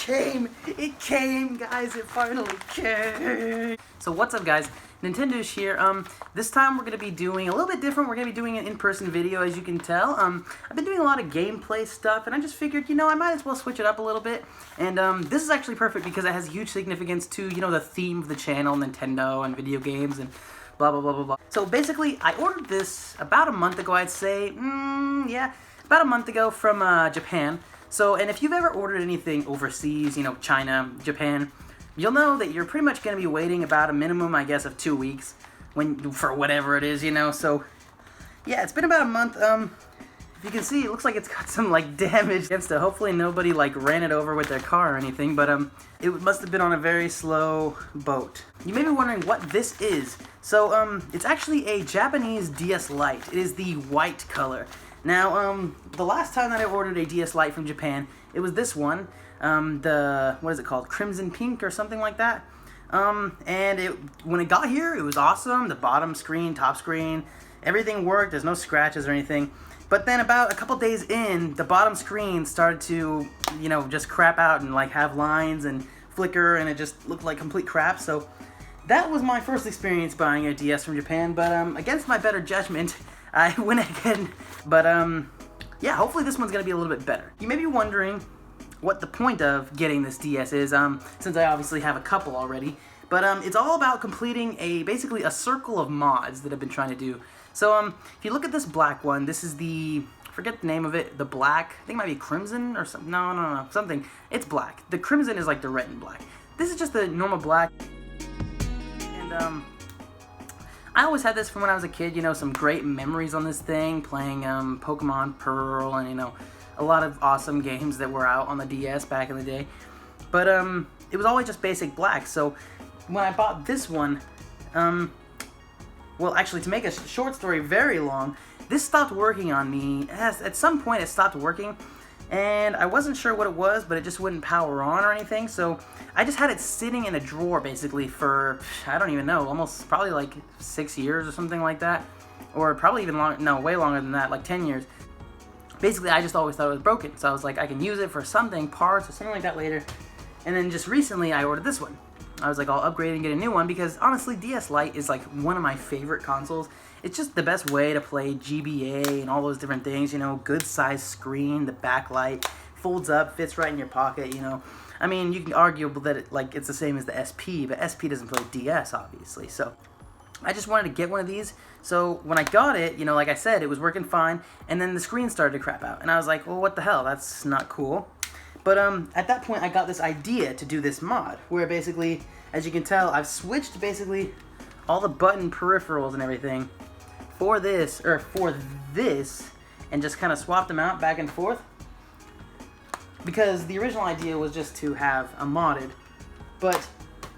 came! It came, guys! It finally came! So what's up, guys? Nintendo's here. This time we're going to be doing a little bit different. We're going to be doing an in-person video, as you can tell. I've been doing a lot of gameplay stuff, and I just figured, I might as well switch it up a little bit. And this is actually perfect because it has huge significance to, the theme of the channel, Nintendo and video games and blah, blah, blah, blah, blah. So basically, I ordered this about a month ago, I'd say. Yeah, about a month ago from Japan. So, and if you've ever ordered anything overseas, China, Japan, you'll know that you're pretty much going to be waiting about a minimum, I guess, of 2 weeks for whatever it is, So, yeah, it's been about a month. If you can see, it looks like it's got some, damage against it. Hopefully nobody, ran it over with their car or anything, but, it must have been on a very slow boat. You may be wondering what this is. So, it's actually a Japanese DS Lite. It is the white color. Now, the last time that I ordered a DS Lite from Japan, it was this one. What is it called? Crimson Pink or something like that. And when it got here, it was awesome. The bottom screen, top screen, everything worked. There's no scratches or anything. But then about a couple days in, the bottom screen started to, just crap out and have lines and flicker, and it just looked like complete crap. So that was my first experience buying a DS from Japan. But against my better judgment, I went again. But yeah, hopefully this one's gonna be a little bit better. You may be wondering what the point of getting this DS is, since I obviously have a couple already. But it's all about completing basically a circle of mods that I've been trying to do. So if you look at this black one, this is I forget the name of it, the black, I think it might be Crimson or something, no, something. It's black. The Crimson is like the red and black. This is just the normal black. And I always had this from when I was a kid, some great memories on this thing, playing Pokemon Pearl and, a lot of awesome games that were out on the DS back in the day. But it was always just basic black. So when I bought this one, well, actually, to make a short story very long, this stopped working on me. At some point, it stopped working, and I wasn't sure what it was, but it just wouldn't power on or anything. So I just had it sitting in a drawer basically for, I don't even know, almost probably 6 years or something like that, or probably even longer. No, way longer than that, 10 years. Basically, I just always thought it was broken, so I was like, I can use it for something, parts or something like that later. And then just recently, I ordered this one. I was like, I'll upgrade and get a new one because honestly, DS Lite is one of my favorite consoles. It's just the best way to play GBA and all those different things, good size screen, the backlight, folds up, fits right in your pocket, I mean, you can argue that it's the same as the SP, but SP doesn't play DS, obviously, so I just wanted to get one of these. So when I got it, like I said, it was working fine, and then the screen started to crap out, and I was like, well, what the hell, that's not cool. But at that point, I got this idea to do this mod, where basically, as you can tell, I've switched basically all the button peripherals and everything for this, and just kind of swapped them out back and forth. Because the original idea was just to have a modded, but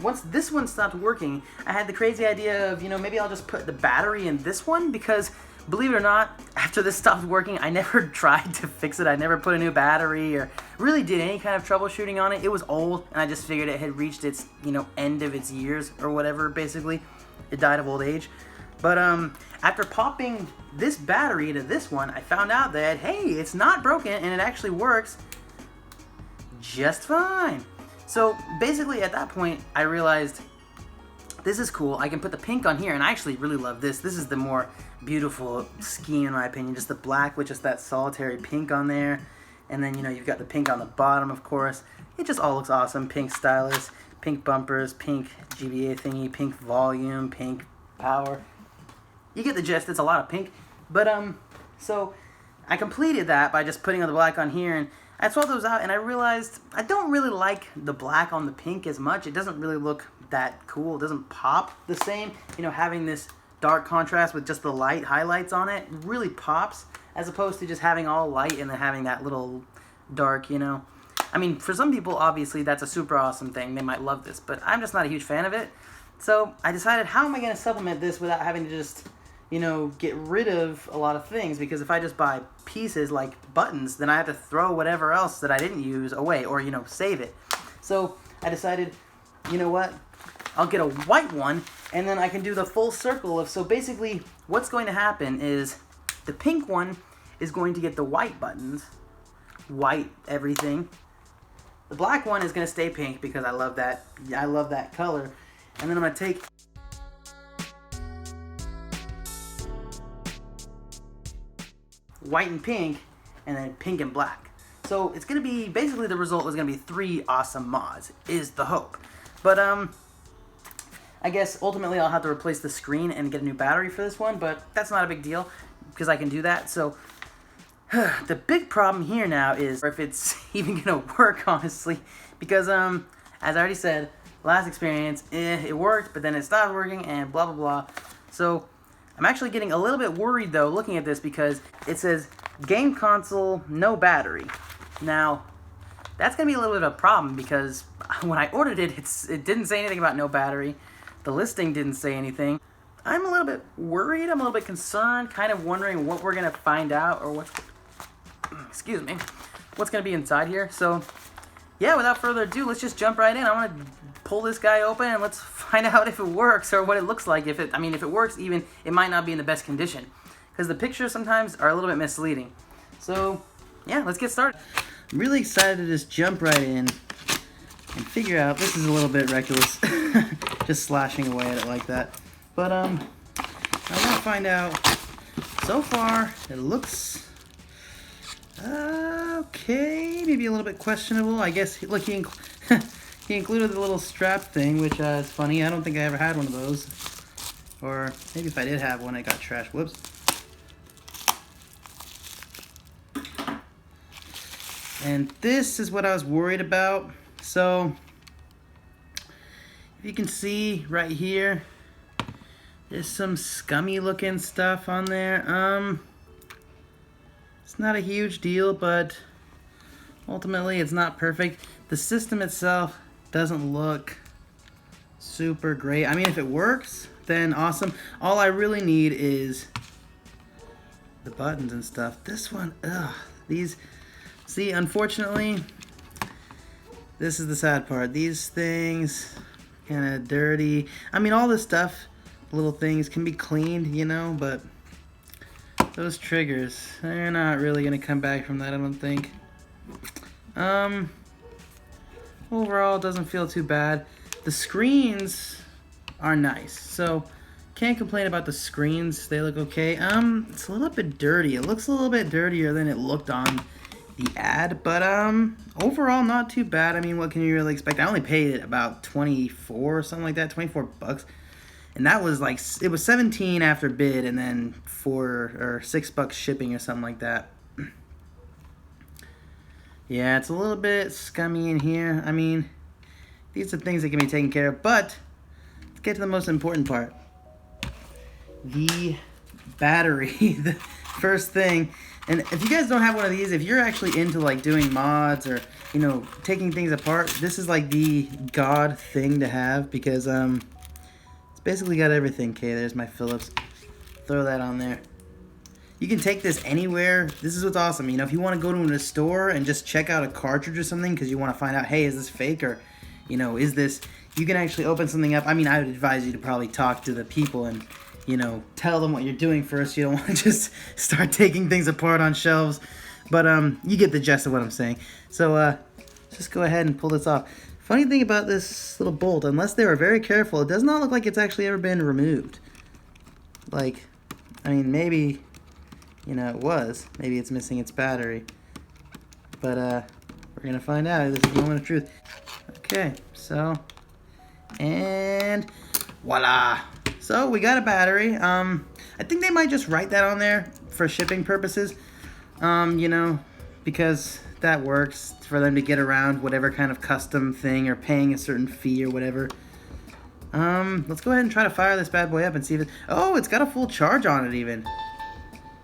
once this one stopped working, I had the crazy idea of, maybe I'll just put the battery in this one, because believe it or not, after this stopped working, I never tried to fix it. I never put a new battery or really did any kind of troubleshooting on it. It was old, and I just figured it had reached its, end of its years or whatever, basically. It died of old age. But after popping this battery into this one, I found out that, hey, it's not broken, and it actually works just fine. So basically at that point, I realized this is cool. I can put the pink on here, and I actually really love this. This is the more beautiful scheme in my opinion, just the black with just that solitary pink on there. And then, you've got the pink on the bottom, of course. It just all looks awesome. Pink stylus, pink bumpers, pink GBA thingy, pink volume, pink power. You get the gist, it's a lot of pink. But, so I completed that by just putting the black on here, and I swapped those out, and I realized I don't really like the black on the pink as much. It doesn't really look that cool. It doesn't pop the same. Having this dark contrast with just the light highlights on it really pops, as opposed to just having all light and then having that little dark, I mean, for some people, obviously, that's a super awesome thing. They might love this, but I'm just not a huge fan of it. So I decided, how am I going to supplement this without having to just, get rid of a lot of things? Because if I just buy pieces like buttons, then I have to throw whatever else that I didn't use away or, save it. So I decided, you know what? I'll get a white one, and then I can do the full circle of, so basically what's going to happen is the pink one is going to get the white buttons, white everything, The black one is gonna stay pink because I love that. I love that color. And then I'm gonna take white and pink, and then pink and black. So it's gonna be, basically the result is gonna be 3 awesome mods, is the hope. But I guess ultimately I'll have to replace the screen and get a new battery for this one, but that's not a big deal because I can do that. So the big problem here now is if it's even gonna work, honestly, because as I already said, last experience, it worked, but then it stopped working and blah blah blah. So I'm actually getting a little bit worried though looking at this because it says game console, no battery. Now that's gonna be a little bit of a problem because when I ordered it, it didn't say anything about no battery. The listing didn't say anything. I'm a little bit worried, I'm a little bit concerned, kind of wondering what we're gonna find out or what's gonna be inside here. So yeah, without further ado, let's just jump right in. I'm gonna pull this guy open and let's find out if it works or what it looks like. If it works, even it might not be in the best condition because the pictures sometimes are a little bit misleading. So yeah, let's get started. I'm really excited to just jump right in and figure out. This is a little bit reckless, just slashing away at it like that. But I want to find out. So far, it looks okay. Maybe a little bit questionable. I guess. Look, he included the little strap thing, which is funny. I don't think I ever had one of those. Or maybe if I did have one, I got trashed. Whoops. And this is what I was worried about. So, if you can see right here, there's some scummy looking stuff on there. It's not a huge deal, but ultimately it's not perfect. The system itself doesn't look super great. I mean, if it works, then awesome. All I really need is the buttons and stuff. This one, these, see, unfortunately, this is the sad part. These things, kind of dirty. I mean, all this stuff, little things can be cleaned, you know, but those triggers, they're not really going to come back from that, I don't think. Overall, it doesn't feel too bad. The screens are nice, so can't complain about the screens. They look okay. It's a little bit dirty. It looks a little bit dirtier than it looked on the ad, but overall not too bad. I mean, what can you really expect? I only paid about 24 or something like that, 24 bucks. And that was like, it was 17 after bid and then $4 or $6 shipping or something like that. Yeah, it's a little bit scummy in here. I mean, these are things that can be taken care of, but let's get to the most important part. The battery, the first thing. And if you guys don't have one of these, if you're actually into like doing mods or, you know, taking things apart, this is like the god thing to have because it's basically got everything. Okay, there's my Phillips. Throw that on there. You can take this anywhere. This is what's awesome. You know, if you want to go to a store and just check out a cartridge or something because you want to find out, hey, is this fake or, you know, is this, you can actually open something up. I mean, I would advise you to probably talk to the people and, you know, tell them what you're doing first. You don't want to just start taking things apart on shelves. But you get the gist of what I'm saying. So let's just go ahead and pull this off. Funny thing about this little bolt, unless they were very careful, it does not look like it's actually ever been removed. Like, I mean, maybe, you know, it was. Maybe it's missing its battery. But we're going to find out. This is the moment of truth. Okay, so, and voila. So we got a battery. I think they might just write that on there for shipping purposes. You know, because that works for them to get around whatever kind of custom thing or paying a certain fee or whatever. Let's go ahead and try to fire this bad boy up and see if it... Oh, it's got a full charge on it even.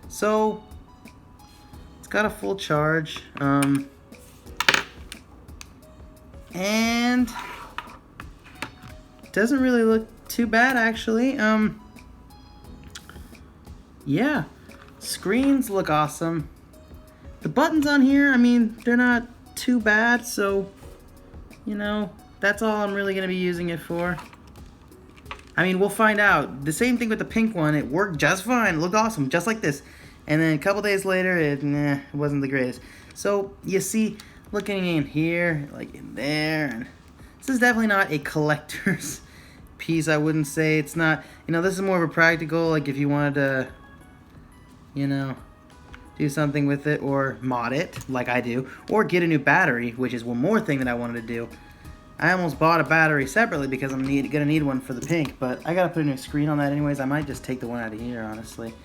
So, it's got a full charge. And it doesn't really look too bad actually. Yeah, screens look awesome. The buttons on here, I mean, they're not too bad, so, you know, that's all I'm really going to be using it for. I mean, we'll find out. The same thing with the pink one. It worked just fine. It looked awesome, just like this. And then a couple days later, it wasn't the greatest. So, you see, looking in here, like in there, and this is definitely not a collector's piece. I wouldn't say it's not. You know, this is more of a practical, like if you wanted to, you know, do something with it or mod it like I do, or get a new battery, which is one more thing that I wanted to do. I almost bought a battery separately because I'm gonna need one for the pink, but I gotta put a new screen on that anyways. I might just take the one out of here, honestly.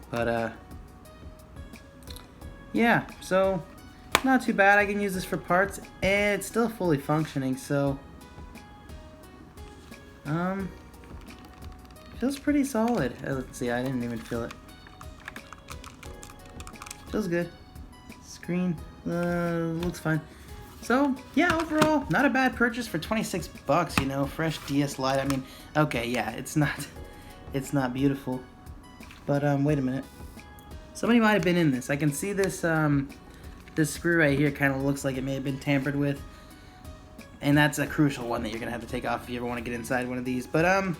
But yeah, so not too bad. I can use this for parts, and it's still fully functioning, so feels pretty solid. Let's see, I didn't even feel it. Feels good. Screen looks fine. So yeah, overall, not a bad purchase for 26 bucks. You know, fresh DS Lite. I mean, okay, yeah, it's not beautiful, but wait a minute. Somebody might have been in this. I can see this this screw right here kind of looks like it may have been tampered with, and that's a crucial one that you're gonna have to take off if you ever want to get inside one of these. But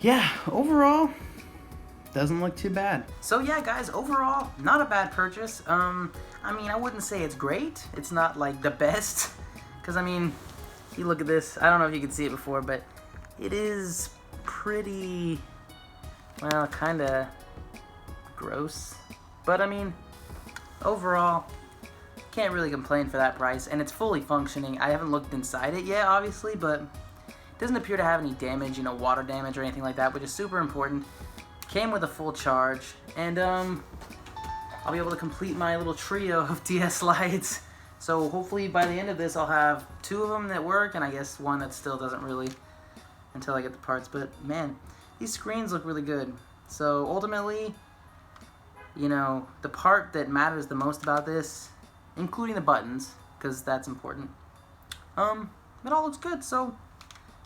yeah, overall, doesn't look too bad. So yeah, guys, overall, not a bad purchase. I mean, I wouldn't say it's great. It's not like the best, because I mean, you look at this. I don't know if you can see it before, but it is pretty, well, kind of gross. But I mean, overall, can't really complain for that price, and it's fully functioning. I haven't looked inside it yet, obviously, but it doesn't appear to have any damage, you know, water damage or anything like that, which is super important. Came with a full charge, and I'll be able to complete my little trio of DS Lites. So hopefully by the end of this, I'll have 2 of them that work, and I guess 1 that still doesn't really until I get the parts. But man, these screens look really good. So ultimately, you know, the part that matters the most about this, including the buttons, because that's important, it all looks good. So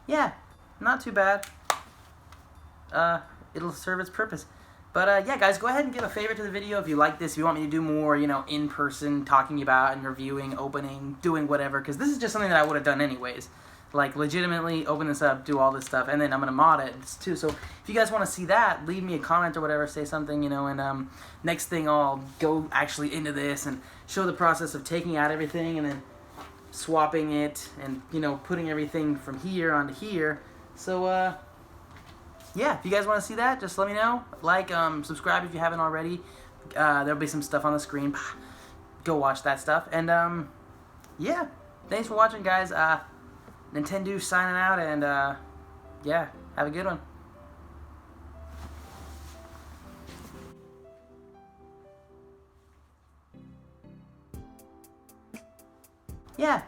yeah, not too bad. It'll serve its purpose. But yeah, guys, go ahead and give a favorite to the video if you like this. If you want me to do more, you know, in person, talking about and reviewing, opening, doing whatever, because this is just something that I would have done anyways. Like, legitimately open this up, do all this stuff, and then I'm gonna mod it too. So if you guys want to see that, leave me a comment or whatever, say something, you know. And next thing, I'll go actually into this and show the process of taking out everything and then swapping it, and you know, putting everything from here onto here. So yeah, if you guys want to see that, just let me know. Like, subscribe if you haven't already. There'll be some stuff on the screen. Go watch that stuff. And, yeah. Thanks for watching, guys. Nintendo signing out, and, yeah, have a good one. Yeah.